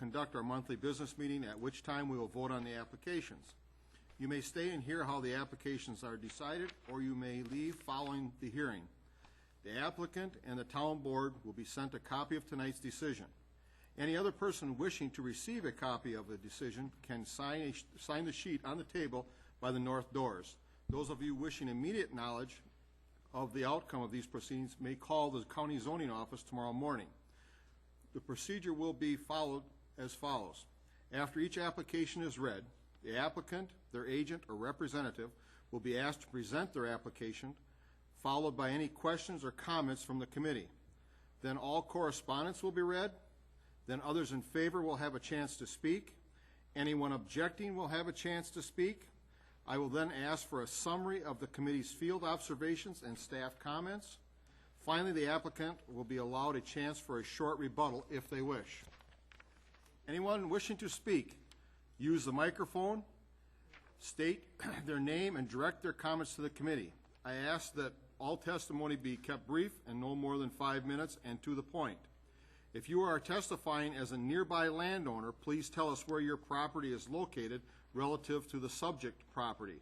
conduct our monthly business meeting, at which time we will vote on the applications. You may stay and hear how the applications are decided, or you may leave following the hearing. The applicant and the town board will be sent a copy of tonight's decision. Any other person wishing to receive a copy of the decision can sign the sheet on the table by the north doors. Those of you wishing immediate knowledge of the outcome of these proceedings may call the county zoning office tomorrow morning. The procedure will be followed as follows. After each application is read, the applicant, their agent, or representative will be asked to present their application, followed by any questions or comments from the committee. Then all correspondence will be read. Then others in favor will have a chance to speak. Anyone objecting will have a chance to speak. I will then ask for a summary of the committee's field observations and staff comments. Finally, the applicant will be allowed a chance for a short rebuttal if they wish. Anyone wishing to speak, use the microphone, state their name, and direct their comments to the committee. I ask that all testimony be kept brief and no more than 5 minutes and to the point. If you are testifying as a nearby landowner, please tell us where your property is located relative to the subject property.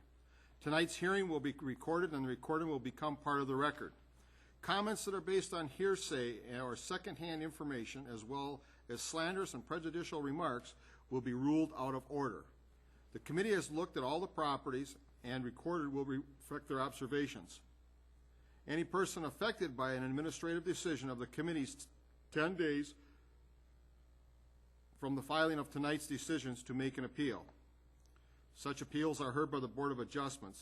Tonight's hearing will be recorded, and the recording will become part of the record. Comments that are based on hearsay or secondhand information, as well as slanderous and prejudicial remarks, will be ruled out of order. The committee has looked at all the properties and recorded will reflect their observations. Any person affected by an administrative decision of the committee's 10 days from the filing of tonight's decisions to make an appeal. Such appeals are heard by the Board of Adjustments.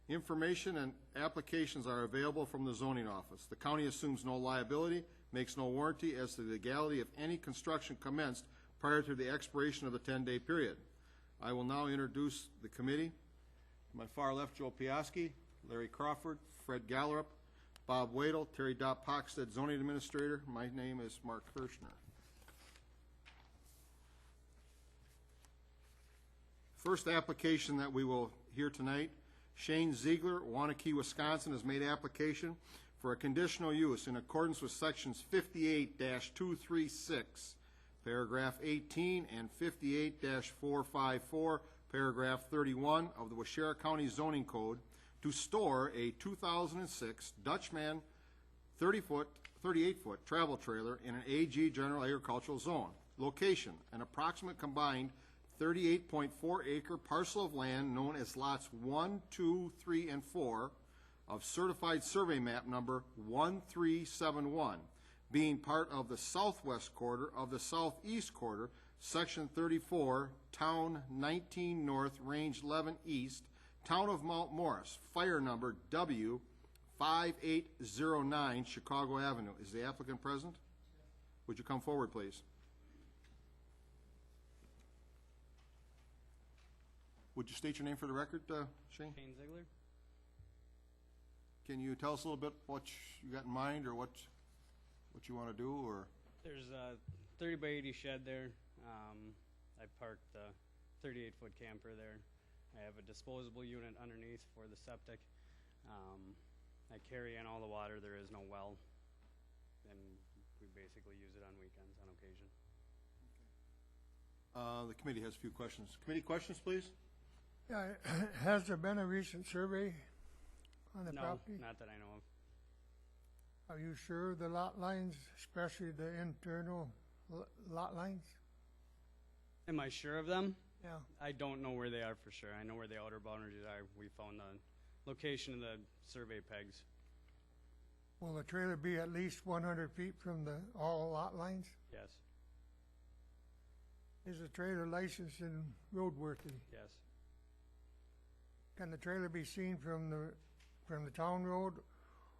Information and applications are available from the zoning office. The county assumes no liability, makes no warranty as to the legality of any construction commenced prior to the expiration of the 10-day period. I will now introduce the committee. To my far left, Joe Piaski, Larry Crawford, Fred Gallerup, Bob Wadle, Terry Dopp Hockstead, zoning administrator. My name is Mark Kirshner. First application that we will hear tonight, Shane Ziegler, Waunakee, Wisconsin, has made application for a conditional use in accordance with sections 58-236, paragraph 18, and 58-454, paragraph 31 of the Waushara County Zoning Code to store a 2006 Dutchman 38-foot travel trailer in an AG General Agricultural Zone. Location, an approximate combined 38.4 acre parcel of land known as lots 1, 2, 3, and 4 of certified survey map number 1371, being part of the southwest quarter of the southeast quarter, section 34, town 19 north, range 11 east, town of Mount Morris, fire number W5809, Chicago Avenue. Is the applicant present? Would you come forward, please? Would you state your name for the record, Shane? Shane Ziegler. Can you tell us a little bit what you got in mind, or what you want to do, or? There's a 30 by 80 shed there. I parked the 38-foot camper there. I have a disposable unit underneath for the septic. I carry in all the water. There is no well, and we basically use it on weekends on occasion. The committee has a few questions. Committee questions, please. Yeah, has there been a recent survey on the property? No, not that I know of. Are you sure the lot lines, especially the internal lot lines? Am I sure of them? Yeah. I don't know where they are for sure. I know where the outer boundaries are. We found the location of the survey pegs. Will the trailer be at least 100 feet from all lot lines? Yes. Is the trailer licensed and roadworthy? Yes. Can the trailer be seen from the town road?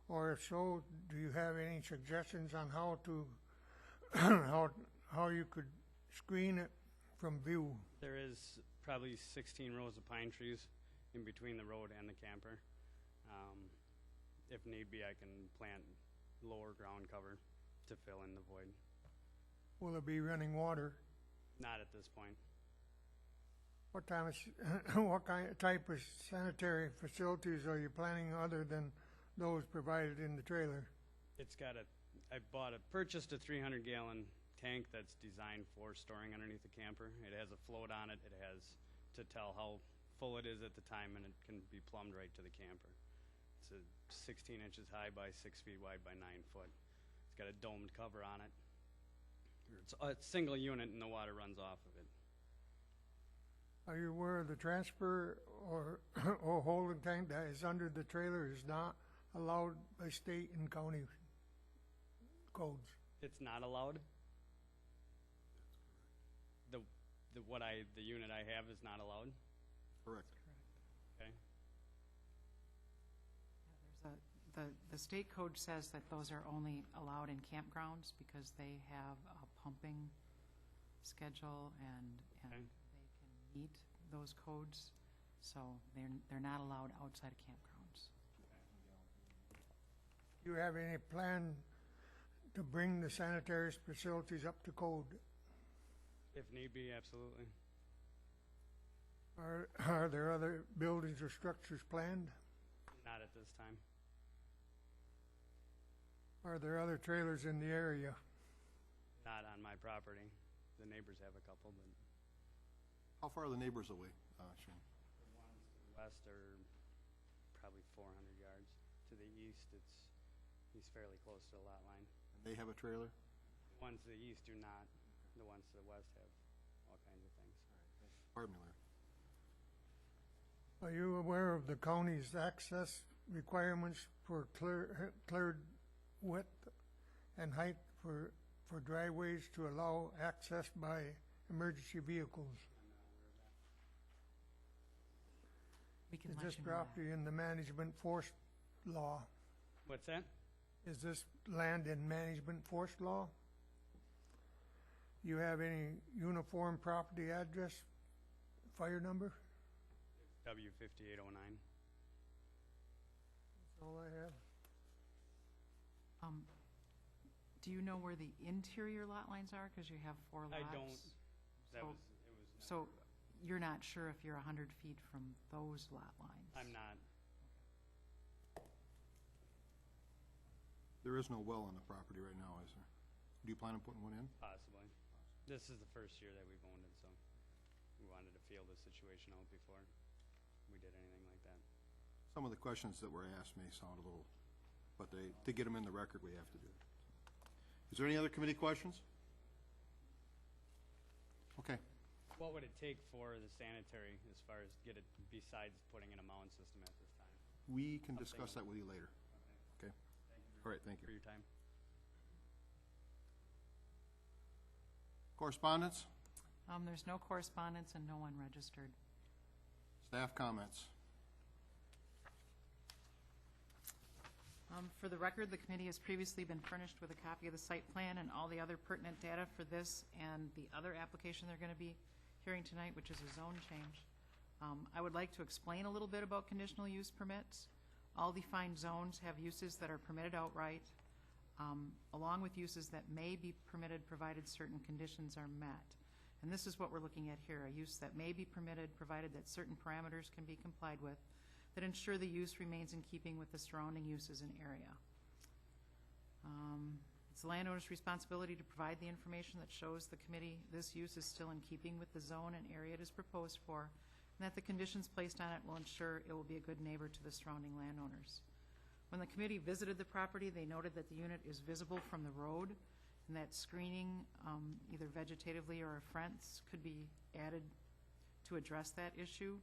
Or if so, do you have any suggestions on how to how you could screen it from view? There is probably 16 rows of pine trees in between the road and the camper. If need be, I can plant lower ground cover to fill in the void. Will it be running water? Not at this point. What type of sanitary facilities are you planning other than those provided in the trailer? It's got I purchased a 300-gallon tank that's designed for storing underneath the camper. It has a float on it. It has to tell how full it is at the time, and it can be plumbed right to the camper. It's a 16 inches high by 6 feet wide by 9 foot. It's got a domed cover on it. It's a single unit, and the water runs off of it. Are you aware of the transfer or, or holding tank that is under the trailer is not allowed by state and county codes? It's not allowed. The unit I have is not allowed. Correct. Okay. The state code says that those are only allowed in campgrounds because they have a pumping schedule and Okay. they can meet those codes. So they're not allowed outside of campgrounds. Do you have any plan to bring the sanitary facilities up to code? If need be, absolutely. Are there other buildings or structures planned? Not at this time. Are there other trailers in the area? Not on my property. The neighbors have a couple, but How far are the neighbors away, Shane? the ones to the west are probably 400 yards. To the east, he's fairly close to the lot line. And they have a trailer? The ones to the east do not. The ones to the west have all kinds of things. Pardon me, Larry. Are you aware of the county's access requirements for cleared width and height for driveways to allow access by emergency vehicles? We can Is let this you know that. property in the management forest law? What's that? Is this land in management forest law? You have any uniform property address, fire number? W5809. That's all I have. Do you know where the interior lot lines are? Because you have 4 lots. I don't. It So- was So you're not sure if you're 100 feet from those lot lines? I'm not. There is no well on the property right now, is there? Do you plan on putting one in? Possibly. This is the first year that we've owned it, so we wanted to feel the situation out before we did anything like that. Some of the questions that were asked may sound a little, but to get them in the record, we have to do it. Is there any other committee questions? Okay. What would it take for the sanitary as far as get it, besides putting in a mound system at this time? We can discuss that with you later. Okay? All right, thank For you. your time. Correspondence? There's no correspondence and no one registered. Staff comments? For the record, the committee has previously been furnished with a copy of the site plan and all the other pertinent data for this and the other application they're going to be hearing tonight, which is a zone change. I would like to explain a little bit about conditional use permits. All defined zones have uses that are permitted outright, along with uses that may be permitted provided certain conditions are met. And this is what we're looking at here, a use that may be permitted provided that certain parameters can be complied with that ensure the use remains in keeping with the surrounding uses and area. It's the landowner's responsibility to provide the information that shows the committee this use is still in keeping with the zone and area it is proposed for, and that the conditions placed on it will ensure it will be a good neighbor to the surrounding landowners. When the committee visited the property, they noted that the unit is visible from the road and that screening, either vegetatively or a fence, could be added to address that issue.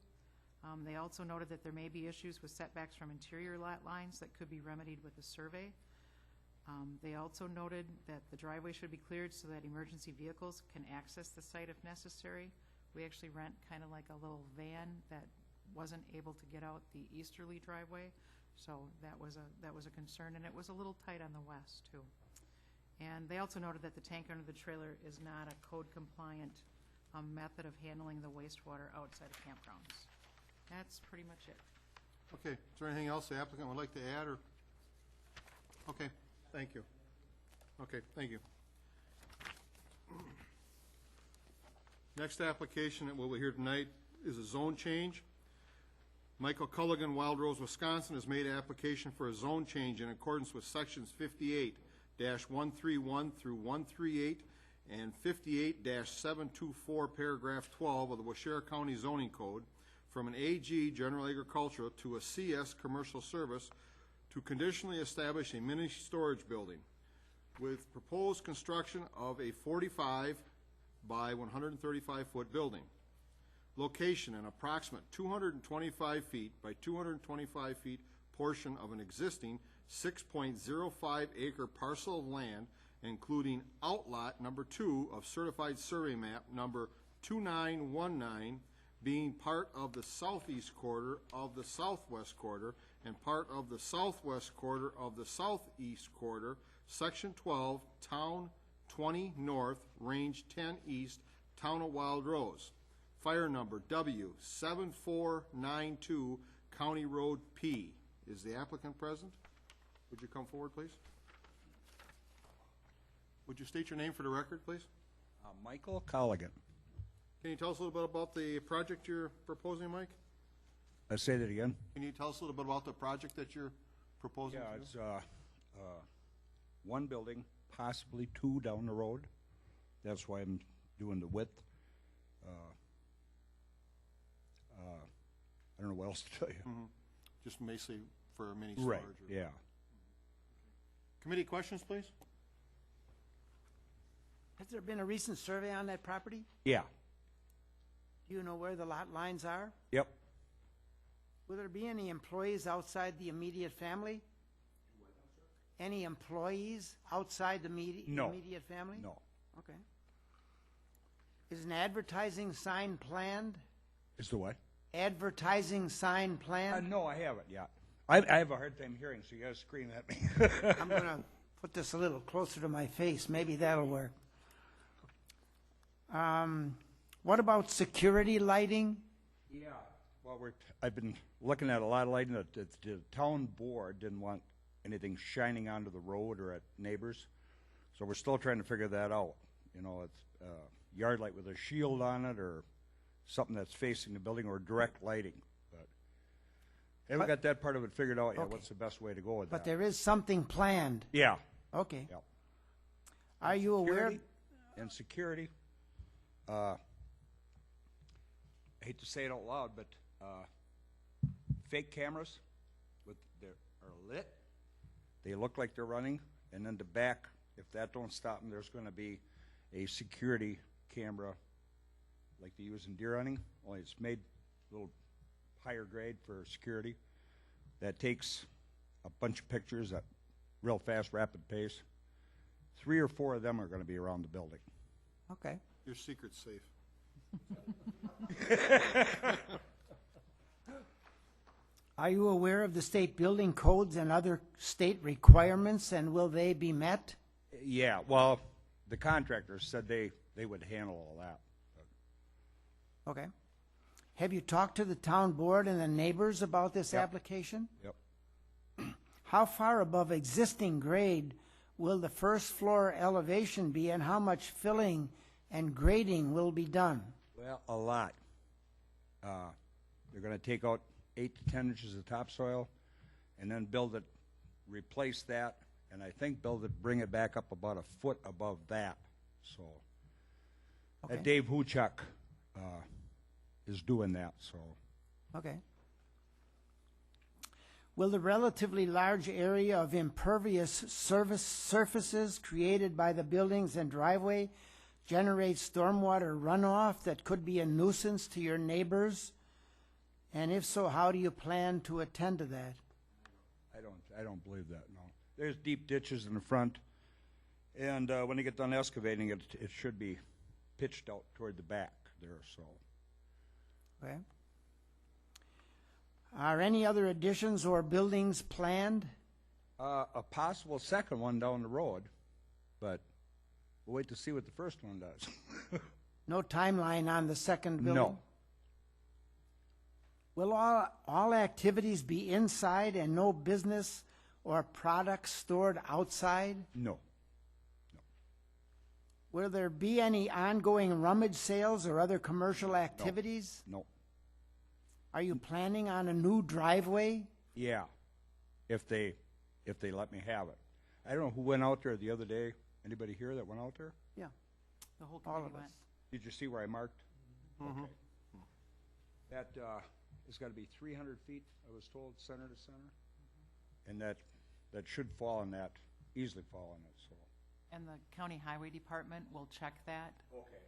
They also noted that there may be issues with setbacks from interior lot lines that could be remedied with a survey. They also noted that the driveway should be cleared so that emergency vehicles can access the site if necessary. We actually rent kind of like a little van that wasn't able to get out the easterly driveway, so that was a concern, and it was a little tight on the west too. And they also noted that the tank under the trailer is not a code-compliant method of handling the wastewater outside of campgrounds. That's pretty much it. Okay, is there anything else the applicant would like to add, or? Okay, thank you. Okay, thank you. Next application that we'll hear tonight is a zone change. Michael Culligan, Wild Rose, Wisconsin, has made an application for a zone change in accordance with sections 58-131 through 138 and 58-724, paragraph 12 of the Waushara County zoning code from an AG general agricultural to a CS commercial service to conditionally establish a mini storage building with proposed construction of a 45 by 135 foot building. Location, an approximate 225 feet by 225 feet portion of an existing 6.05 acre parcel of land, including outlot number 2 of certified survey map number 2919, being part of the southeast quarter of the southwest quarter and part of the southwest quarter of the southeast quarter, section 12, town 20 north, range 10 east, town of Wild Rose. Fire number W7492, County Road P. Is the applicant present? Would you come forward, please? Would you state your name for the record, please? Michael Colligan. Can you tell us a little bit about the project you're proposing, Mike? Say that again? Can you tell us a little bit about the project that you're proposing? Yeah, to do? it's one building, possibly two down the road. That's why I'm doing the width. I don't know what else to tell you. Just basically for mini storage. Right, yeah. Committee questions, please? Has there been a recent survey on that property? Yeah, Do you know where the lot lines are? yep. Will there be any employees outside the immediate family? Any employees outside the No. immediate family? No. Okay. Is an advertising sign planned? Is the what? Advertising sign planned? No, I haven't yet. I have a hard time hearing, so you gotta scream at me. I'm gonna put this a little closer to my face. Maybe that'll work. What about security lighting? Yeah. Well, I've been looking at a lot of lighting. The town board didn't want anything shining onto the road or at neighbors, so we're still trying to figure that out. You know, it's yard light with a shield on it, or something that's facing the building, or direct lighting. But haven't got that part of it figured out yet. Okay. What's the best way to go with But that? there is something planned. Yeah. Okay. Yep. Are you aware? Security. I hate to say it out loud, but fake cameras are lit. They look like they're running, and then the back, if that don't stop them, there's going to be a security camera like they use in deer hunting, only it's made a little higher grade for security. That takes a bunch of pictures at real fast, rapid pace. 3 or 4 of them are going to be around the building. Okay. Your secret's safe. Are you aware of the state building codes and other state requirements, and will they be met? Yeah, well, the contractors said they would handle all that. Okay. Have you talked to the town board and the neighbors about this Yep. application? Yep. How far above existing grade will the first floor elevation be, and how much filling and grading will be done? Well, a lot. They're going to take out 8 to 10 inches of topsoil, and then build it, replace that, and I think bring it back up about a foot above that. So, Okay. Dave Huchak is doing that. So, Okay. Will the relatively large area of impervious surfaces created by the buildings and driveway generate stormwater runoff that could be a nuisance to your neighbors? And if so, how do you plan to attend to that? I don't believe that. No, there's deep ditches in the front, and when they get done excavating it, it should be pitched out toward the back there. So. Okay. Are any other additions or buildings planned? A possible second one down the road, but we'll wait to see what the first one does. No timeline on the second building? No. Will all activities be inside and no business or products stored outside? No. Will there be any ongoing rummage sales or other commercial activities? No. Are you planning on a new driveway? Yeah, if they let me have it. I don't know who went out there the other day. Anybody here that went out there? Yeah. The whole all committee of us. went. Did you see where I marked? Mhm. Okay. That, has gotta be 300 feet, I was told, center to center. And that should fall in that, easily fall in it, so. And the county highway department will check that Okay.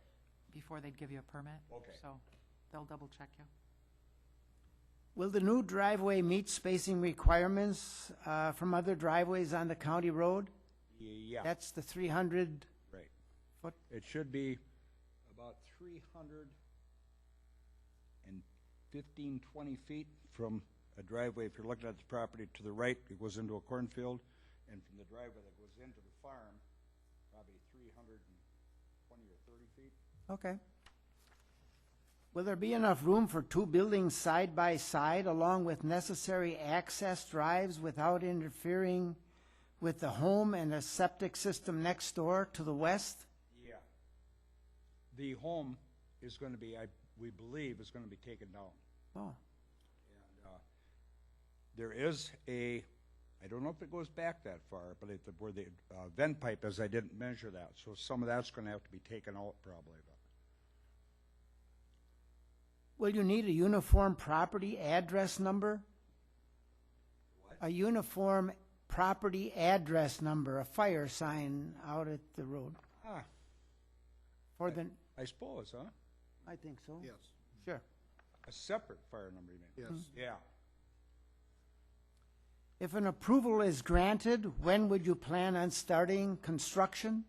before they'd give you a permit. Okay. So they'll double check you. Will the new driveway meet spacing requirements from other driveways on the county road? Yeah, That's the 300 right. foot? It should be about 315, 20 feet from a driveway. If you're looking at the property to the right, it goes into a cornfield, and from the driveway that goes into the farm, probably 320 or 30 feet. Okay. Will there be enough room for two buildings side by side along with necessary access drives without interfering with the home and a septic system next door to the west? Yeah. The home is going to be, we believe, is going to be taken down. Oh, And there is I don't know if it goes back that far, but where the vent pipe is, I didn't measure that. So some of that's going to have to be taken out probably. But will you need a uniform property address number? What? A uniform property address number, a fire sign out at the road for the, I suppose, huh? I think so. Yes, Sure. A separate fire number, you mean? yes. Yeah. If an approval is granted, when would you plan on starting construction?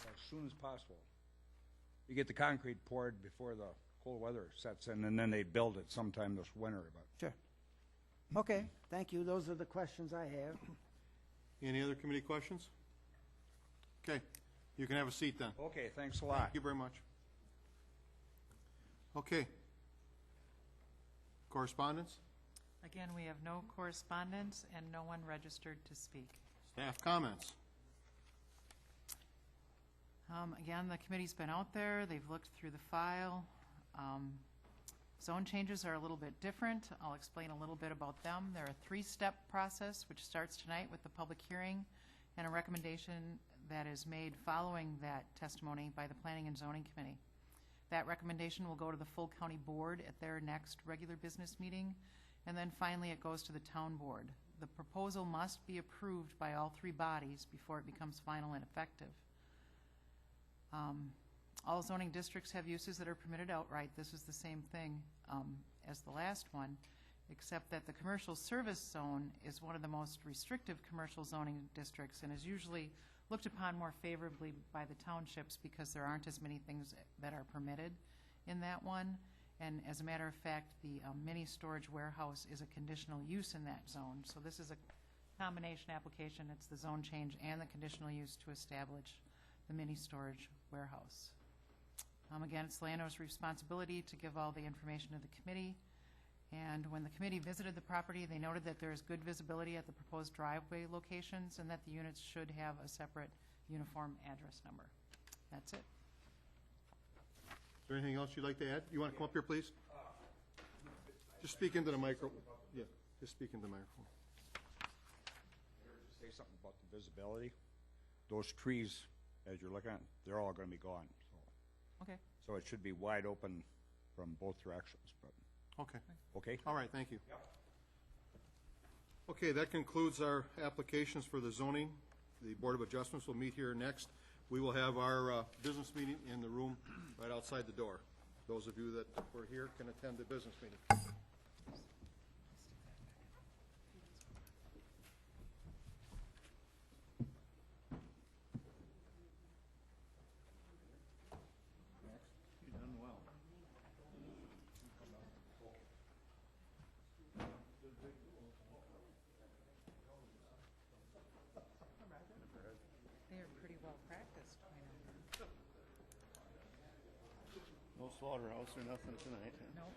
As soon as possible. You get the concrete poured before the cold weather sets in, and then they build it sometime this winter. But Sure. Okay, thank you. Those are the questions I have. Any other committee questions? Okay, you can have a seat then. okay, thanks a lot. Thank you very much. Okay. Correspondence? Again, we have no correspondence and no one registered to speak. Staff comments? Again, the committee's been out there, they've looked through the file. Zone changes are a little bit different. I'll explain a little bit about them. They're a three-step process, which starts tonight with the public hearing and a recommendation that is made following that testimony by the Planning and Zoning Committee. That recommendation will go to the full county board at their next regular business meeting, and then finally it goes to the town board. The proposal must be approved by all three bodies before it becomes final and effective. All zoning districts have uses that are permitted outright. This is the same thing as the last one, except that the commercial service zone is one of the most restrictive commercial zoning districts and is usually looked upon more favorably by the townships because there aren't as many things that are permitted in that one. And as a matter of fact, the mini storage warehouse is a conditional use in that zone. So this is a combination application. It's the zone change and the conditional use to establish the mini storage warehouse. Again, it's the landowner's responsibility to give all the information to the committee. And when the committee visited the property, they noted that there is good visibility at the proposed driveway locations and that the units should have a separate uniform address number. That's it. Is there anything else you'd like to add? You want to come up here, please? Just speak into the micro. Yeah, just speak into the microphone. Say something about the visibility. Those trees, as you're looking at, they're all going to be gone. Okay. So it should be wide open from both directions. But Okay, okay. all right, thank you. Okay, that concludes our applications for the zoning. The Board of Adjustments will meet here next. We will have our business meeting in the room right outside the door. Those of you that were here can attend the business meeting. They are pretty well practiced. No slaughterhouse or nothing tonight. Nope.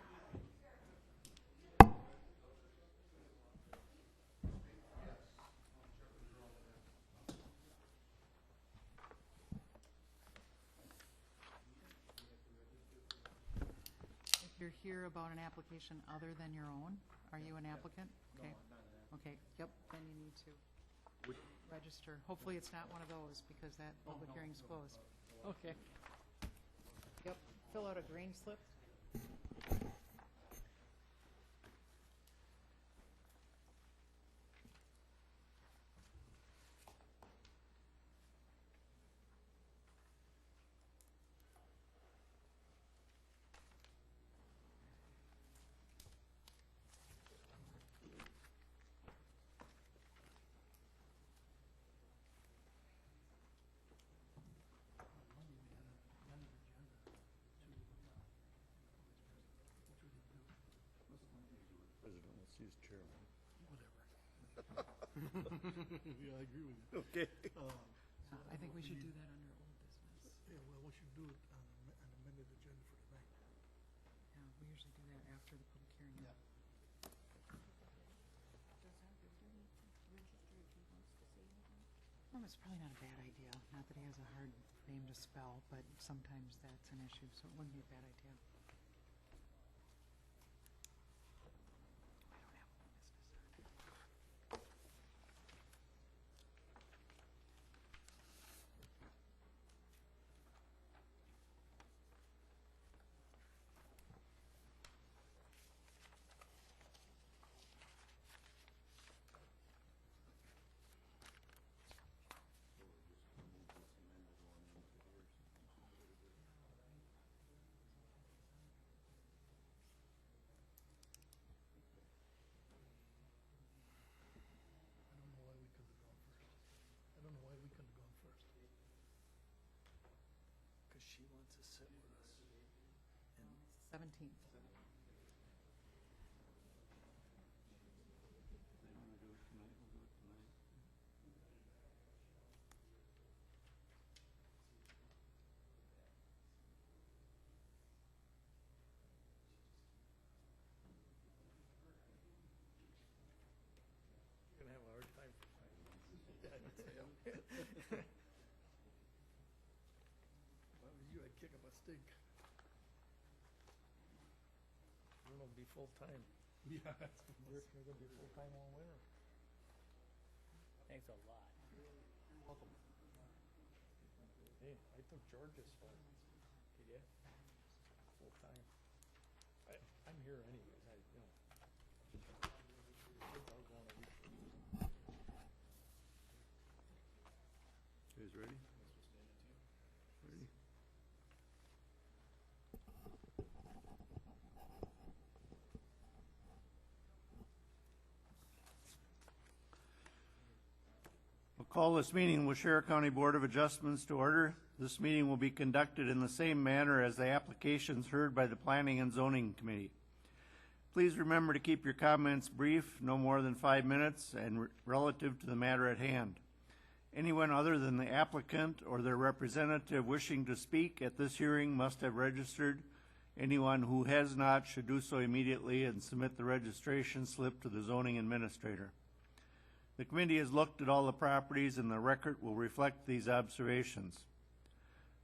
If you're here about an application other than your own, are you an applicant? Okay. Okay, yep, then you need to register. Hopefully it's not one of those because that public hearing's closed. Okay. fill out a green slip. President, let's use chairman. Yeah, I agree with you. Okay. I think we should do that under old business. Yeah, well, we should do it on an amended agenda for tonight. Yeah, we usually do that after the public hearing. Yeah. It's probably not a bad idea. Not that he has a hard name to spell, but sometimes that's an issue, so it wouldn't be a bad idea. I don't have old business. I don't know why we couldn't have gone first. Because she wants to sit with us. 17th. You're gonna have a hard time. If I was you, I'd kick up a stink. We're gonna be full-time. Yeah, that's. You're gonna be full-time all winter. Thanks a lot. Welcome. Hey, I took George's phone. Did you? Full-time. I'm here anyways, you know. Kids are going a week. You guys ready? Ready? We'll call this meeting with Washera County Board of Adjustments to order. This meeting will be conducted in the same manner as the applications heard by the Planning and Zoning Committee. Please remember to keep your comments brief, no more than 5 minutes, and relative to the matter at hand. Anyone other than the applicant or their representative wishing to speak at this hearing must have registered. Anyone who has not should do so immediately and submit the registration slip to the zoning administrator. The committee has looked at all the properties and the record will reflect these observations.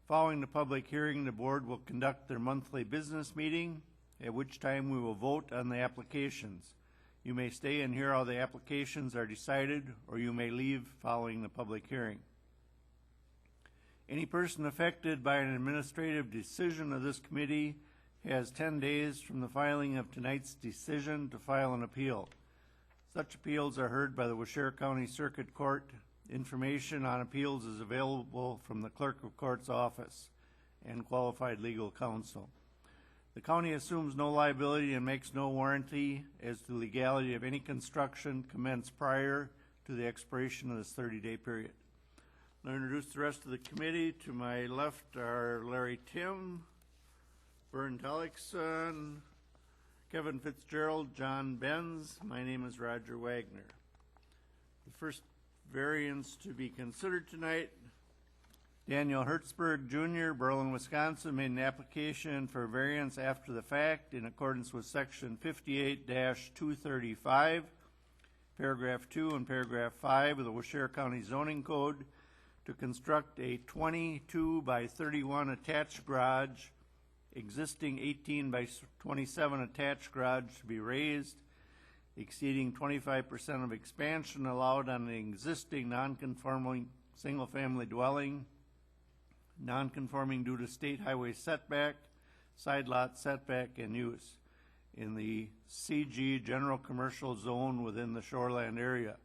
Following the public hearing, the board will conduct their monthly business meeting, at which time we will vote on the applications. You may stay and hear how the applications are decided, or you may leave following the public hearing. Any person affected by an administrative decision of this committee has 10 days from the filing of tonight's decision to file an appeal. Such appeals are heard by the Washera County Circuit Court. Information on appeals is available from the Clerk of Court's office and qualified legal counsel. The county assumes no liability and makes no warranty as to the legality of any construction commenced prior to the expiration of this 30-day period. I'll introduce the rest of the committee. To my left are Larry Tim, Vern Tellickson, Kevin Fitzgerald, John Benz. My name is Roger Wagner. The first variance to be considered tonight, Daniel Hertzberg Jr., Berlin, Wisconsin, made an application for variance after the fact in accordance with section 58-235, paragraph 2 and paragraph 5 of the Washera County Zoning Code to construct a 22 by 31 attached garage, existing 18 by 27 attached garage to be raised, exceeding 25% of expansion allowed on the existing non-conforming single-family dwelling, non-conforming due to state highway setback, side lot setback and use in the CG General Commercial Zone within the shoreland area.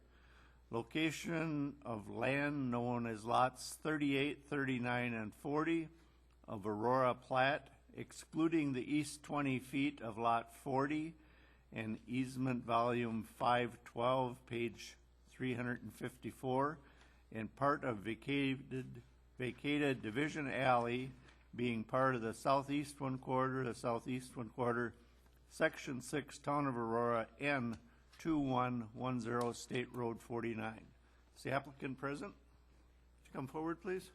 Location of land known as lots 38, 39, and 40 of Aurora Plat, excluding the east 20 feet of lot 40 and easement volume 512, page 354, and part of vacated Division Alley being part of the southeast one quarter, Section 6, Town of Aurora, N 2110 State Road 49. Is the applicant present? Would you come forward, please?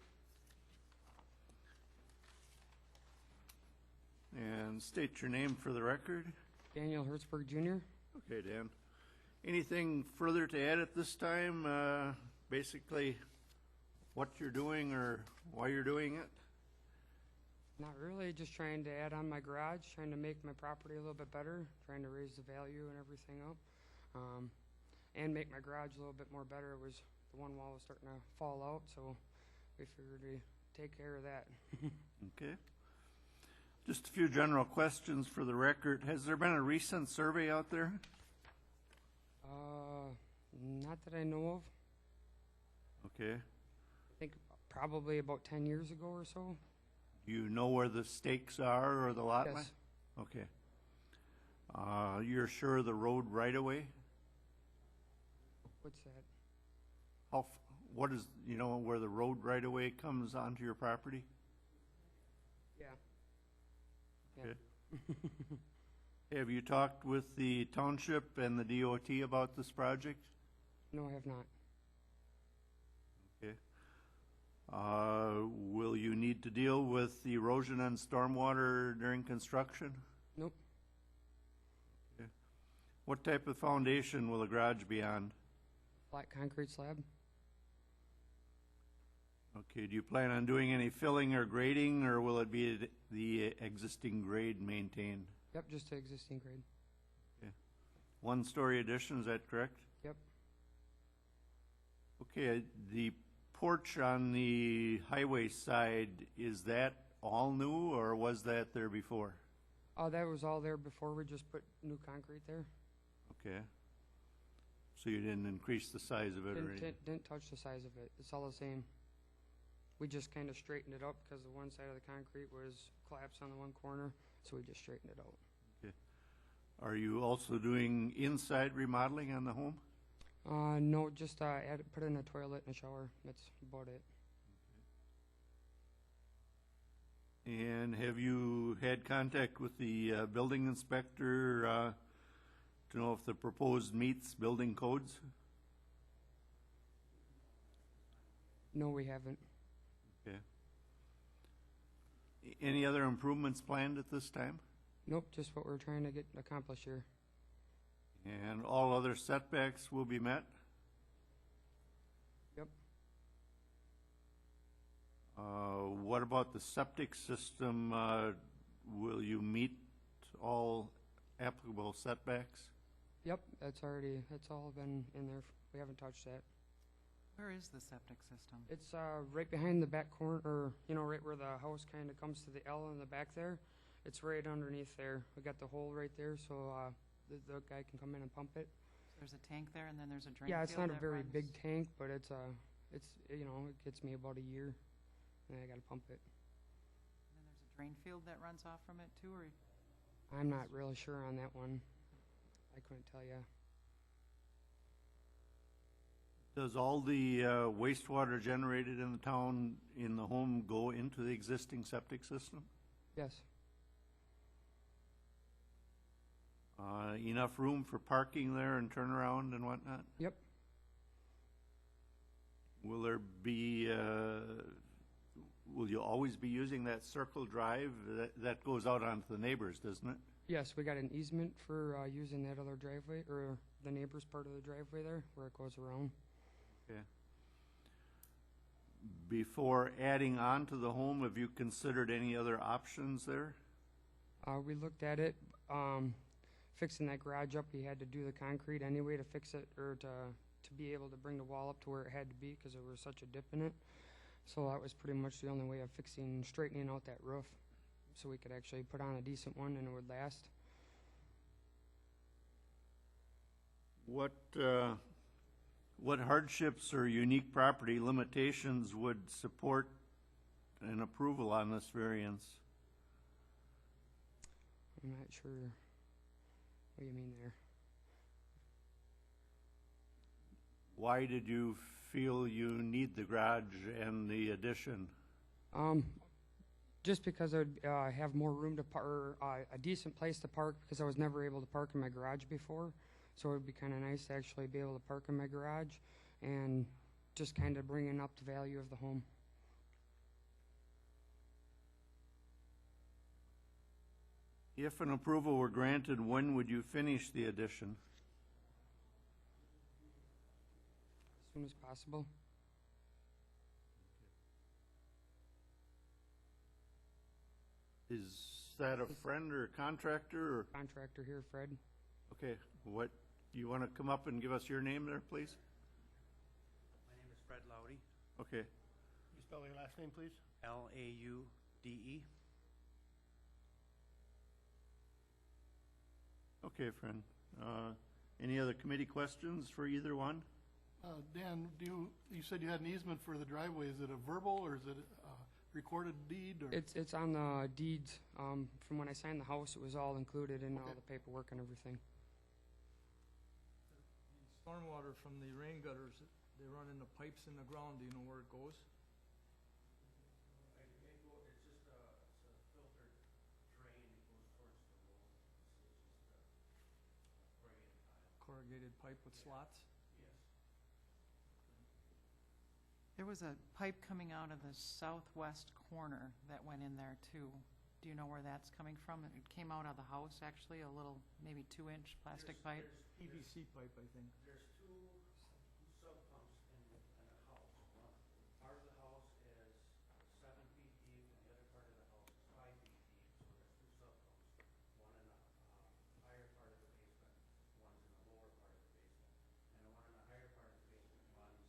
And state your name for the record. Daniel Hertzberg Jr. Okay, Dan. Anything further to add at this time? Basically, what you're doing or why you're doing it? Not really, just trying to add on my garage, trying to make my property a little bit better, trying to raise the value and everything up, and make my garage a little bit more better. It was the one wall was starting to fall out, so we figured to take care of that. Okay. Just a few general questions for the record. Has there been a recent survey out there? Not that I know of. Okay. I think probably about 10 years ago or so. Do you know where the stakes are or the lot line? Yes. Okay. You're sure of the road right away? What's that? What is, you know, where the road right away comes onto your property? Yeah. Okay. Have you talked with the township and the DOT about this project? No, I have not. Okay. Will you need to deal with erosion and stormwater during construction? Nope. Okay. What type of foundation will the garage be on? Flat concrete slab? Okay, do you plan on doing any filling or grading, or will it be the existing grade maintained? Yep, just the existing grade. One-story addition, is that correct? Yep. Okay, the porch on the highway side, is that all new, or was that there before? Oh, that was all there before. We just put new concrete there. Okay. So you didn't increase the size of it or anything? Didn't touch the size of it. It's all the same. We just kind of straightened it up because the one side of the concrete was collapsed on the one corner, so we just straightened it out. Okay. Are you also doing inside remodeling on the home? No, just put in a toilet and a shower. That's about it. And have you had contact with the building inspector to know if the proposed meets building codes? No, we haven't. Okay. Any other improvements planned at this time? Nope, just what we're trying to get accomplished here. And all other setbacks will be met? Yep. What about the septic system? Will you meet all applicable setbacks? Yep, that's all been in there. We haven't touched that. Where is the septic system? It's right behind the back corner, or right where the house kind of comes to the L in the back there. It's right underneath there. We got the hole right there, so the guy can come in and pump it. There's a tank there, and then there's a drain Yeah, it's field not a that very runs- big tank, but it gets me about a year, and I got to pump it. And then there's a drain field that runs off from it too, or? I'm not really sure on that one. I couldn't tell you. Does all the wastewater generated in the town, in the home, go into the existing septic system? Yes. Enough room for parking there and turnaround and whatnot? Yep. Will there be, will you always be using that circle drive? That goes out onto the neighbors, doesn't it? Yes, we got an easement for using that other driveway, or the neighbor's part of the driveway there, where it goes around. Okay. Before adding on to the home, have you considered any other options there? We looked at it. Fixing that garage up, we had to do the concrete anyway to fix it, or to be able to bring the wall up to where it had to be because there was such a dip in it. So that was pretty much the only way of straightening out that roof. so we could actually put on a decent one and it would last. What hardships or unique property limitations would support an approval on this variance? I'm not sure what you mean there. Why did you feel you need the garage and the addition? Just because I would have more room to park, a decent place to park, because I was never able to park in my garage before. So it would be kind of nice to actually be able to park in my garage and just kind of bringing up the value of the home. If an approval were granted, when would you finish the addition? As soon as possible. Is that a friend or a contractor or? Contractor here, Fred. Okay, you want to come up and give us your name there, please? My name is Fred Laude, Okay. You spell your last name, please? Laude. Okay, friend. Any other committee questions for either one? Dan, you said you had an easement for the driveway. Is it a verbal or is it a recorded deed? Or? It's on the deeds. From when I signed the house, it was all included in all Okay. the paperwork and everything. Stormwater from the rain gutters, they run into pipes in the ground. Do you know where it goes? It's just a filtered drain. It goes towards the road. It's just a corrugated tile. Corrugated pipe with slots? Yes. There was a pipe coming out of the southwest corner that went in there too. Do you know where that's coming from? It came out of the house, actually, a little, maybe 2-inch plastic pipe. PVC pipe, I think. There's two sub pumps in the house. Part of the house is 7 feet deep, and the other part of the house is 5 feet deep. So there's two sub pumps, one in the higher part of the basement, one's in the lower part of the basement. And the one in the higher part of the basement runs,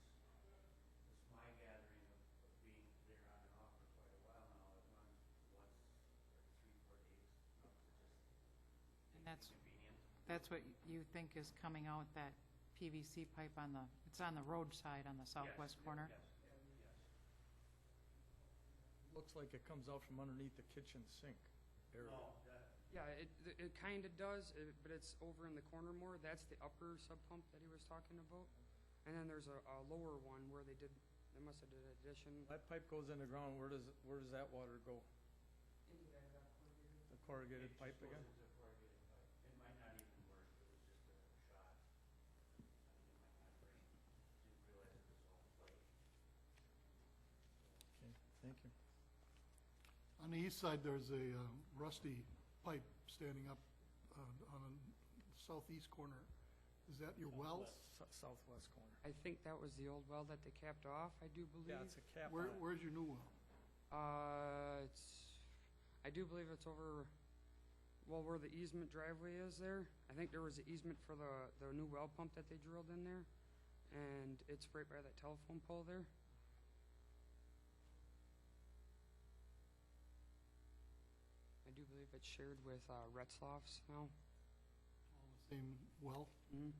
it's my gathering of being there on and off for quite a while now. It runs once every 3-4 days, not to just And that's inconvenient. what you think is coming out, that PVC pipe it's on the road side on the southwest corner? Yes. Looks like it comes out from underneath the kitchen sink area. No, that, Yeah, it kind of does, but it's over in the corner more. That's the upper sub pump that he was talking about. And then there's a lower one where they must have did addition. That pipe goes in the ground. Where does that water go? The corrugated pipe again? it's a corrugated pipe. It might not even work. It was just a shot. I think it might not break. Didn't realize it was all plate. Okay, thank you. On the east side, there's a rusty pipe standing up on the southeast corner. Is that your well? Southwest corner. I think that was the old well that they capped off, I do believe. Yeah, it's a cap on it. Where's your new well? I do believe it's over, well, where the easement driveway is there. I think there was an easement for the new well pump that they drilled in there. And it's right by that telephone pole there. I do believe it's shared with Retzloff's now. All the same well? Mm-hmm.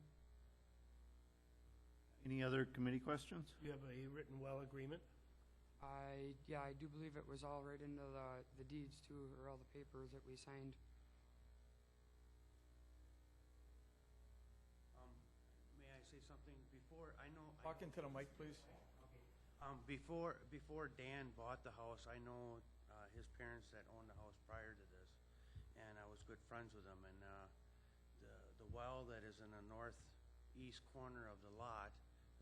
Any other committee questions? You have a written well agreement? I do believe it was all right into the deeds too, or all the papers that we signed. May I say something before? I know. Talk into the mic, please. Before Dan bought the house, I know his parents that owned the house prior to this, and I was good friends with them. And the well that is in the northeast corner of the lot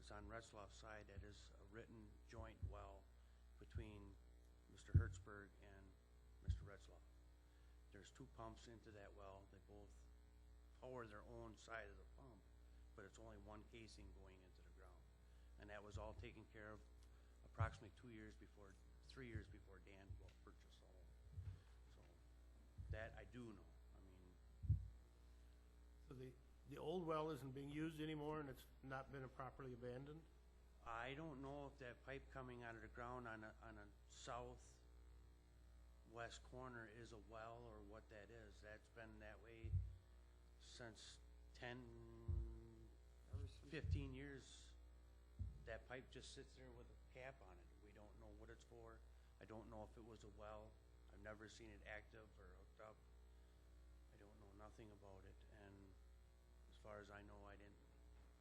is on Retzloff's side. That is a written joint well between Mr. Hertzberg and Mr. Retzloff. There's 2 pumps into that well. They both power their own side of the pump, but it's only one casing going into the ground. And that was all taken care of approximately 3 years before Dan purchased the home. So that I do know. I mean, So the old well isn't being used anymore and it's not been properly abandoned? I don't know if that pipe coming out of the ground on a west corner is a well or what that is. That's been that way since 10, 15 years. That pipe just sits there with a cap on it. We don't know what it's for. I don't know if it was a well. I've never seen it active or hooked up. I don't know nothing about it, and as far as I know,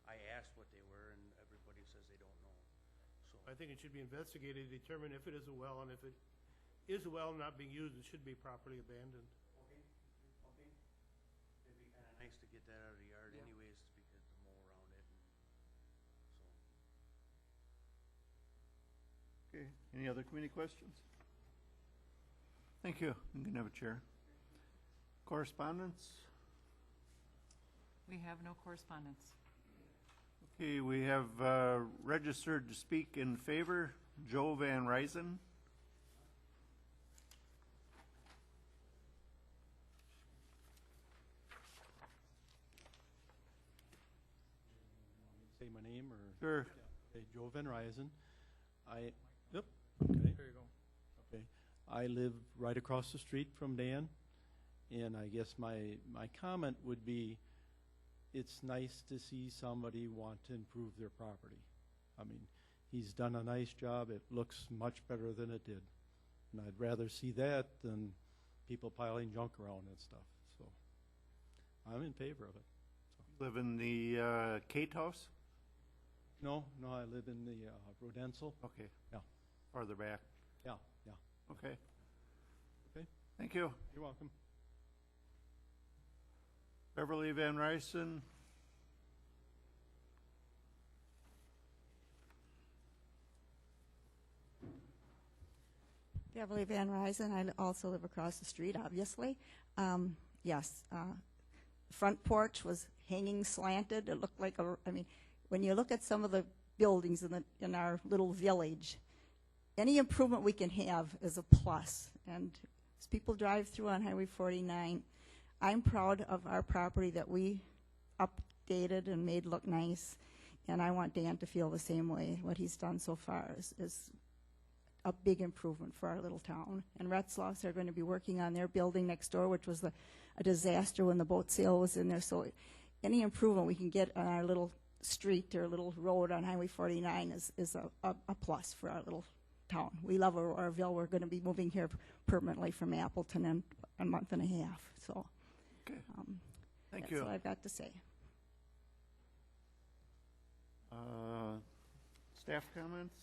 I asked what they were, and everybody says they don't know. So I think it should be investigated to determine if it is a well, and if it is a well not being used, it should be properly abandoned. Okay. It'd be kinda nice to get that out of the yard anyways, because to mow around it, and so. Okay, any other committee questions? Thank you. You can have a chair. Correspondence? We have no correspondence. Okay, we have registered to speak in favor, Joe Van Ryzen. Say my name or? Sure. Okay, Joe Van Ryzen. Yep, okay. There you go. Okay. I live right across the street from Dan, and I guess my comment would be, it's nice to see somebody want to improve their property. I mean, he's done a nice job. It looks much better than it did. And I'd rather see that than people piling junk around and stuff. So I'm in favor of it. Live in the Kate house? No, I live in the Rodensel. Okay. Yeah. Farther back. Yeah. Okay. Okay. Thank you. You're welcome. Beverly Van Ryson. Beverly Van Ryzen. I also live across the street, obviously. Yes, front porch was hanging slanted. It looked like when you look at some of the buildings in our little village, any improvement we can have is a plus. And as people drive through on Highway 49, I'm proud of our property that we updated and made look nice. And I want Dan to feel the same way. What he's done so far is a big improvement for our little town. And Retzloffs are going to be working on their building next door, which was a disaster when the boat sale was in there. So any improvement we can get on our little street or little road on Highway 49 is a plus for our little town. We love Auroraville. We're going to be moving here permanently from Appleton in a month and a half. So okay. Thank that's you. what I've got to say. Staff comments?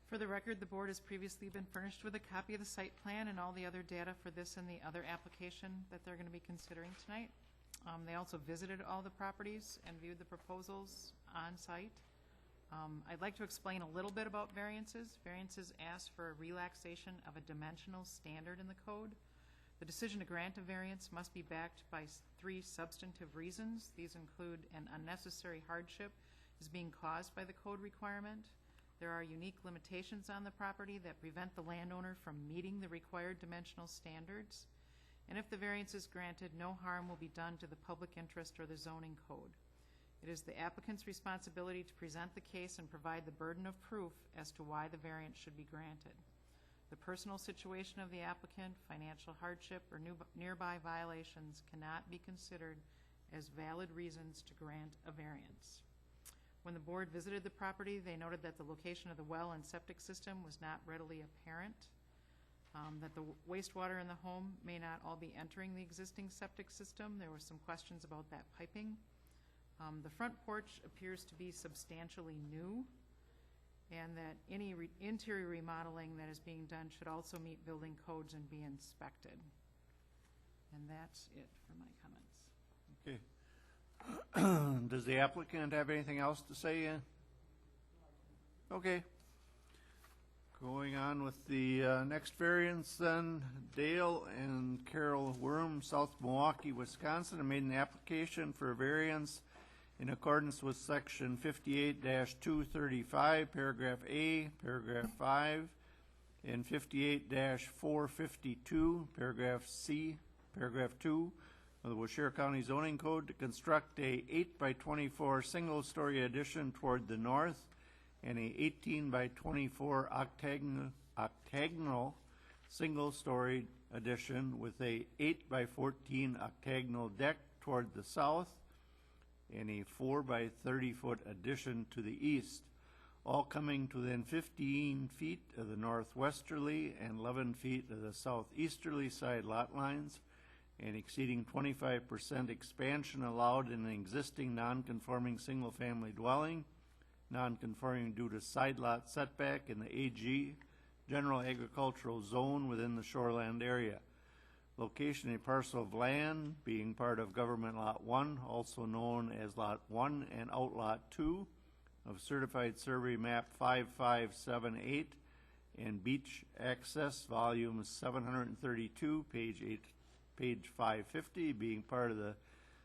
For the record, the board has previously been furnished with a copy of the site plan and all the other data for this and the other application that they're going to be considering tonight. They also visited all the properties and viewed the proposals on site. I'd like to explain a little bit about variances. Variances ask for a relaxation of a dimensional standard in the code. The decision to grant a variance must be backed by 3 substantive reasons. These include an unnecessary hardship is being caused by the code requirement. There are unique limitations on the property that prevent the landowner from meeting the required dimensional standards. And if the variance is granted, no harm will be done to the public interest or the zoning code. It is the applicant's responsibility to present the case and provide the burden of proof as to why the variance should be granted. The personal situation of the applicant, financial hardship, or nearby violations cannot be considered as valid reasons to grant a variance. When the board visited the property, they noted that the location of the well and septic system was not readily apparent, that the wastewater in the home may not all be entering the existing septic system. There were some questions about that piping. The front porch appears to be substantially new, and that any interior remodeling that is being done should also meet building codes and be inspected. And that's it for my comments. Okay. Does the applicant have anything else to say? Okay. Going on with the next variance then, Dale and Carol Worm, South Milwaukee, Wisconsin, have made an application for a variance in accordance with section 58-235, paragraph A, paragraph 5, and 58-452, paragraph C, paragraph 2, of the Waushara County Zoning Code to construct a 8x24 single-story addition toward the north and a 18x24 octagonal single-story addition with a 8 by 14 octagonal deck toward the south and a 4 by 30-foot addition to the east, all coming to within 15 feet of the northwesterly and 11 feet of the southeasterly side lot lines, and exceeding 25% expansion allowed in an existing non-conforming single-family dwelling, non-conforming due to side lot setback in the AG, general agricultural zone within the shoreland area. Location: a parcel of land being part of Government Lot 1, also known as Lot 1 and Outlot 2, of Certified Survey Map 5578 and Beach Access Volume 732, page 550, being part of the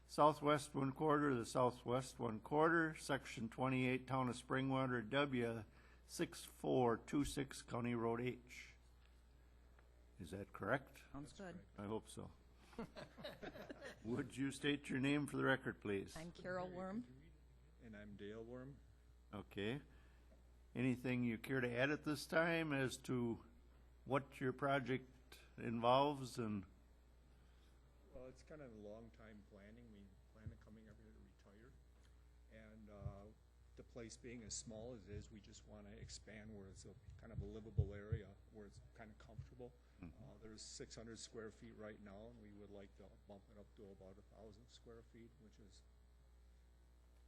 Southwest 1/4, the Southwest 1/4, Section 28, Town of Springwater, W6426, County Road H. Is that correct? Sounds good. I hope so. Would you state your name for the record, please? I'm Carol Worm. And I'm Dale Worm. Okay. Anything you care to add at this time as to what your project involves and? Well, it's kind of a long time planning. We plan on coming up here to retire. And the place being as small as it is, we just want to expand where it's a kind of a livable area, where it's kind of comfortable. There's 600 square feet right now, and we would like to bump it up to about 1,000 square feet, which is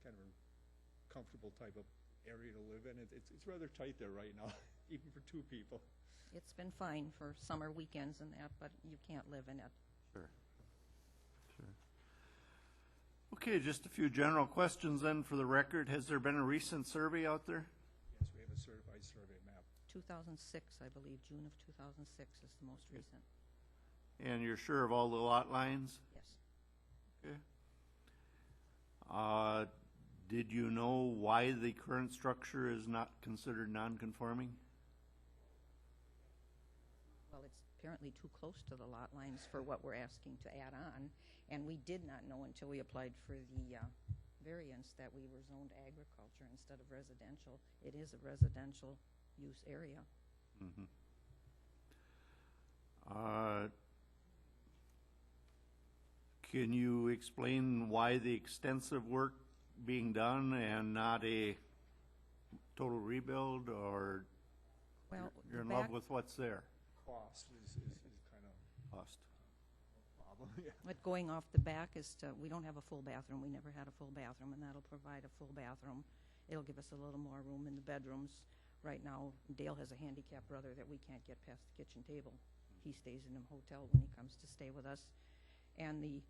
kind of a comfortable type of area to live in. It's rather tight there right now, even for two people. It's been fine for summer weekends and that, but you can't live in it. Sure. Sure. Okay, just a few general questions then for the record. Has there been a recent survey out there? Yes, we have a certified survey map. 2006, I believe, June of 2006 is the most recent. And you're sure of all the lot lines? Yes. Okay. Did you know why the current structure is not considered non-conforming? Well, it's apparently too close to the lot lines for what we're asking to add on, and we did not know until we applied for the variance that we were zoned agriculture instead of residential. It is a residential use area. Mm-hmm. Can you explain why the extensive work being done and not a total rebuild, or well, you're in love with what's there? Cost is kind of Cost. problem. Yeah. But going off the back is we don't have a full bathroom. We never had a full bathroom, and that'll provide a full bathroom. It'll give us a little more room in the bedrooms. Right now, Dale has a handicapped brother that we can't get past the kitchen table. He stays in a hotel when he comes to stay with us. And the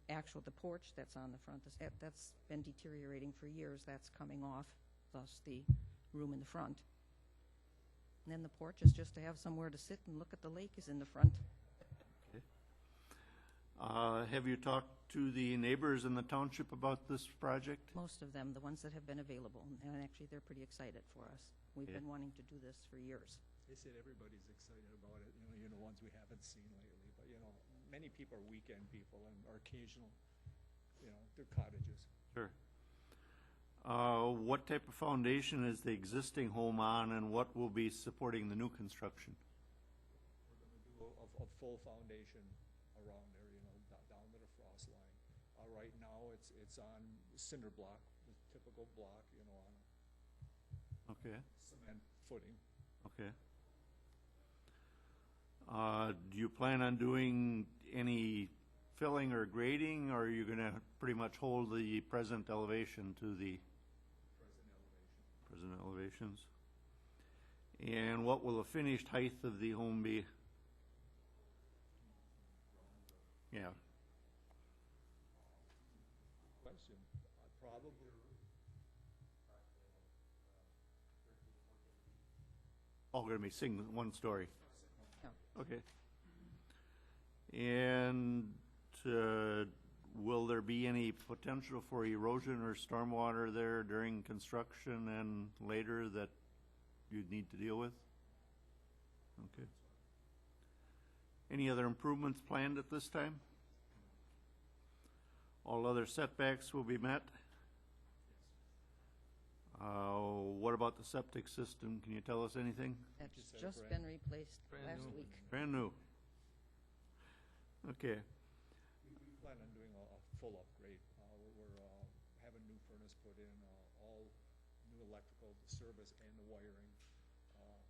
porch that's on the front, that's been deteriorating for years. That's coming off, thus the room in the front. And then the porch is just to have somewhere to sit and look at the lake is in the front. Okay. Have you talked to the neighbors in the township about this project? Most of them, the ones that have been available, and actually they're pretty excited for us. We've been wanting to do this for years. They said everybody's excited about it, ones we haven't seen lately, but, many people are weekend people and are occasional, they're cottages. Sure. What type of foundation is the existing home on, and what will be supporting the new construction? We're going to do a full foundation around there, down to the frost line. Right now, it's on cinder block, the typical block, on Okay. cement footing. Okay. Do you plan on doing any filling or grading, or are you going to pretty much hold the present elevation to the present elevations? And what will the finished height of the home be? Yeah. Question, probably. All going to be single, one story? Yeah. Okay. And will there be any potential for erosion or stormwater there during construction and later that you'd need to deal with? Okay. Any other improvements planned at this time? All other setbacks will be met? What about the septic system? Can you tell us anything? That's just been replaced last week. Brand new. Okay. We plan on doing a full upgrade. We're having new furnace put in, all new electrical, the service and the wiring,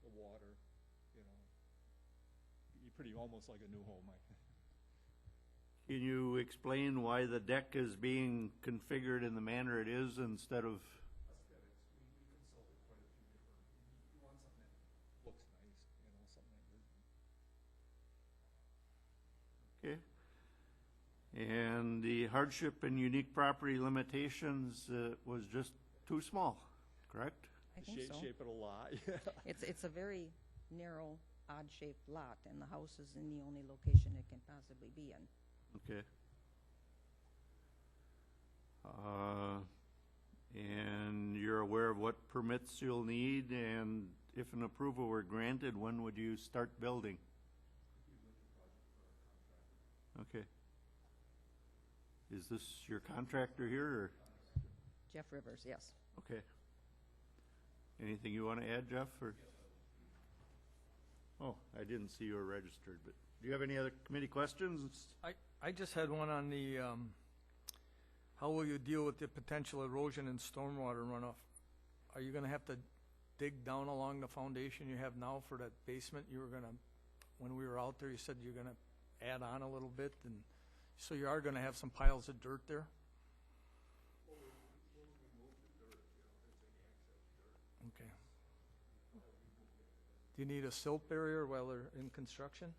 the water, you know. You're pretty almost like a new home. Can you explain why the deck is being configured in the manner it is instead of? We consulted quite a few different, you want something that looks nice, you know, something that. Okay. And the hardship and unique property limitations was just too small, correct? I think so. Shape it a lot. It's a very narrow, odd-shaped lot, and the house is in the only location it can possibly be in. Okay. And you're aware of what permits you'll need, and if an approval were granted, when would you start building? Okay. Is this your contractor here, or? Jeff Rivers, yes. Okay. Anything you want to add, Jeff, or? Oh, I didn't see you were registered, but do you have any other committee questions? I just had one on the, how will you deal with the potential erosion and stormwater runoff? Are you gonna have to dig down along the foundation you have now for that basement? You were gonna, when we were out there, you said you're gonna add on a little bit, and so you are gonna have some piles of dirt there? Okay. Do you need a silt barrier while they're in construction?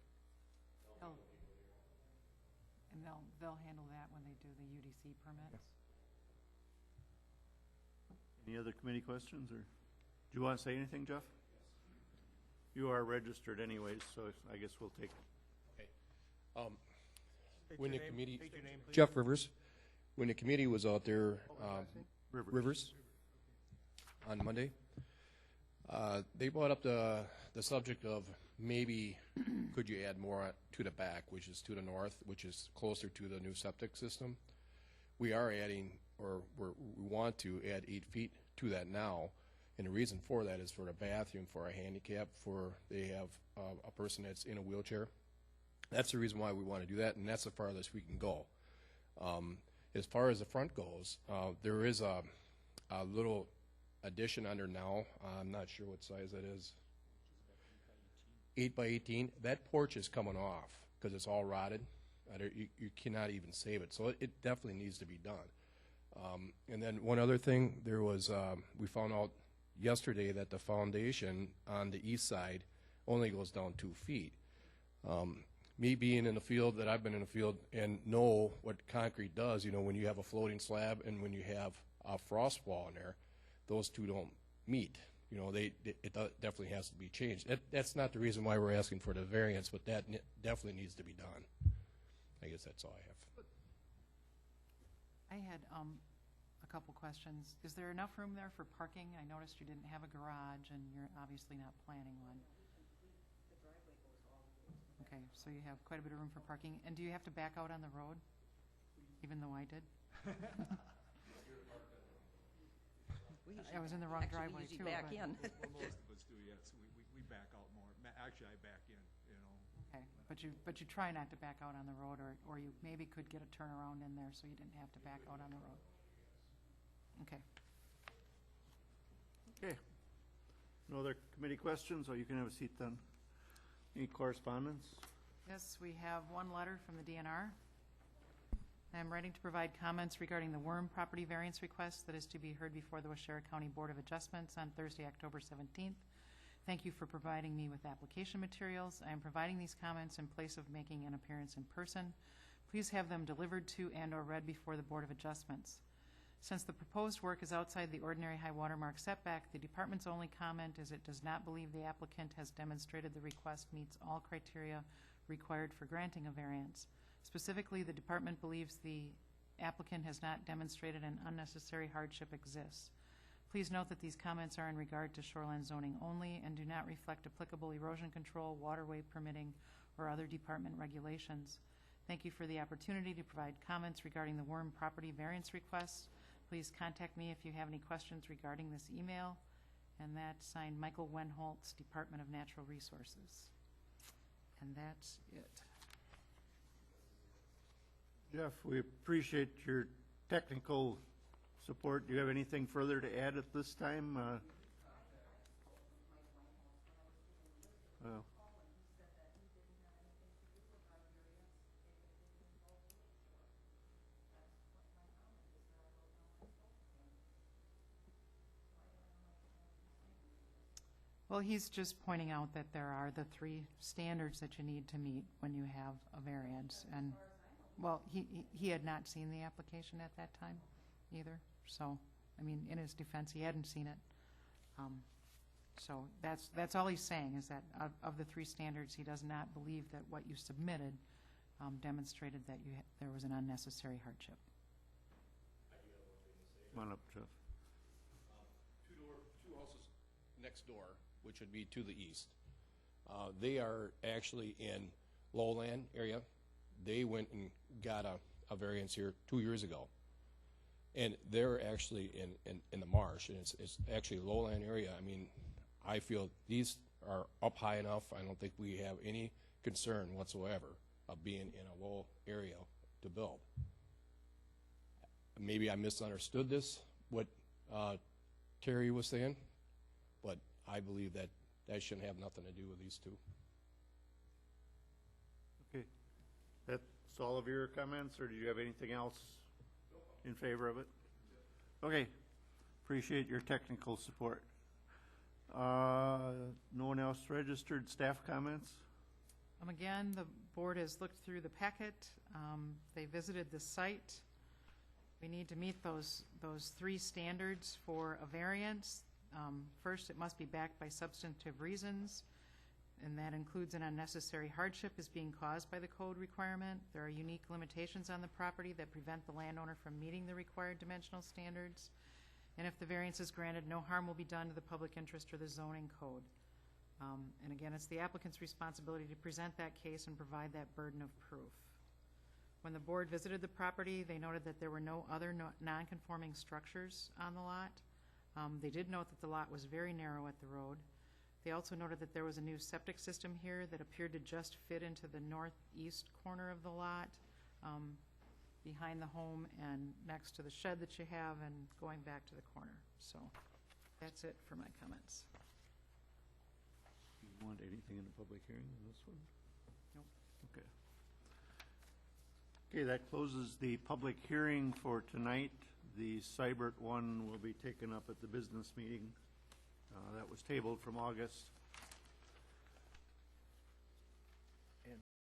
And they'll handle that when they do the UDC permits. Any other committee questions, or do you want to say anything, Jeff? You are registered anyways, so I guess we'll take. State When your the name- committee, state your name, please. Jeff Rivers, when the committee was out there, Rivers, on Monday, they brought up the subject of maybe could you add more to the back, which is to the north, which is closer to the new septic system. We are adding, or we want to add 8 feet to that now, and the reason for that is for the bathroom, for a handicap, for they have a person that's in a wheelchair. That's the reason why we want to do that, and that's the farthest we can go. As far as the front goes, there is a little addition under now. I'm not sure what size that is. 8 by 18. That porch is coming off because it's all rotted. You cannot even save it, so it definitely needs to be done. And then one other thing, there was we found out yesterday that the foundation on the east side only goes down 2 feet. Me being in the field, that I've been in the field and know what concrete does, you know, when you have a floating slab and when you have a frost wall in there, those two don't meet. You know, it definitely has to be changed. That's not the reason why we're asking for the variance, but that definitely needs to be done. I guess that's all I have. I had a couple questions. Is there enough room there for parking? I noticed you didn't have a garage, and you're obviously not planning one. Okay, so you have quite a bit of room for parking. And do you have to back out on the road, even though I did? I was in the wrong driveway, too. Back but- in. Most of us do, yes. We back out more. Actually, I back in, you know. Okay, but you try not to back out on the road, or you maybe could get a turnaround in there so you didn't have to back out on the road. Okay. Okay. No other committee questions, or you can have a seat then. Any correspondence? Yes, we have one letter from the DNR. I'm writing to provide comments regarding the Worm property variance request that is to be heard before the Waushara County Board of Adjustments on Thursday, October 17th. Thank you for providing me with application materials. I am providing these comments in place of making an appearance in person. Please have them delivered to and/or read before the Board of Adjustments. Since the proposed work is outside the ordinary high watermark setback, the department's only comment is it does not believe the applicant has demonstrated the request meets all criteria required for granting a variance. Specifically, the department believes the applicant has not demonstrated an unnecessary hardship exists. Please note that these comments are in regard to shoreline zoning only and do not reflect applicable erosion control, waterway permitting, or other department regulations. Thank you for the opportunity to provide comments regarding the Worm property variance request. Please contact me if you have any questions regarding this email. And that's signed Michael Wenholtz, Department of Natural Resources. And that's it. Jeff, we appreciate your technical support. Do you have anything further to add at this time? Well, Well, he's just pointing out that there are the three standards that you need to meet when you have a variance. And, well, he had not seen the application at that time either. So, I mean, in his defense, he hadn't seen it. So that's all he's saying, is that of the three standards, he does not believe that what you submitted demonstrated that there was an unnecessary hardship. Come on up, Jeff. Two houses next door, which would be to the east. They are actually in lowland area. They went and got a variance here 2 years ago. And they're actually in the marsh, and it's actually a lowland area. I mean, I feel these are up high enough. I don't think we have any concern whatsoever of being in a low area to build. Maybe I misunderstood what Terry was saying, but I believe that shouldn't have nothing to do with these two. Okay. That's all of your comments, or do you have anything else in favor of it? Okay. Appreciate your technical support. No one else registered. Staff comments? Again, the board has looked through the packet. They visited the site. We need to meet those three standards for a variance. First, it must be backed by substantive reasons, and that includes an unnecessary hardship is being caused by the code requirement. There are unique limitations on the property that prevent the landowner from meeting the required dimensional standards. And if the variance is granted, no harm will be done to the public interest or the zoning code. And again, it's the applicant's responsibility to present that case and provide that burden of proof. When the board visited the property, they noted that there were no other non-conforming structures on the lot. They did note that the lot was very narrow at the road. They also noted that there was a new septic system here that appeared to just fit into the northeast corner of the lot, behind the home and next to the shed that you have and going back to the corner. So that's it for my comments. Do you want anything in the public hearing on this one? Nope. Okay. Okay, that closes the public hearing for tonight. The Seibert one will be taken up at the business meeting. That was tabled from August.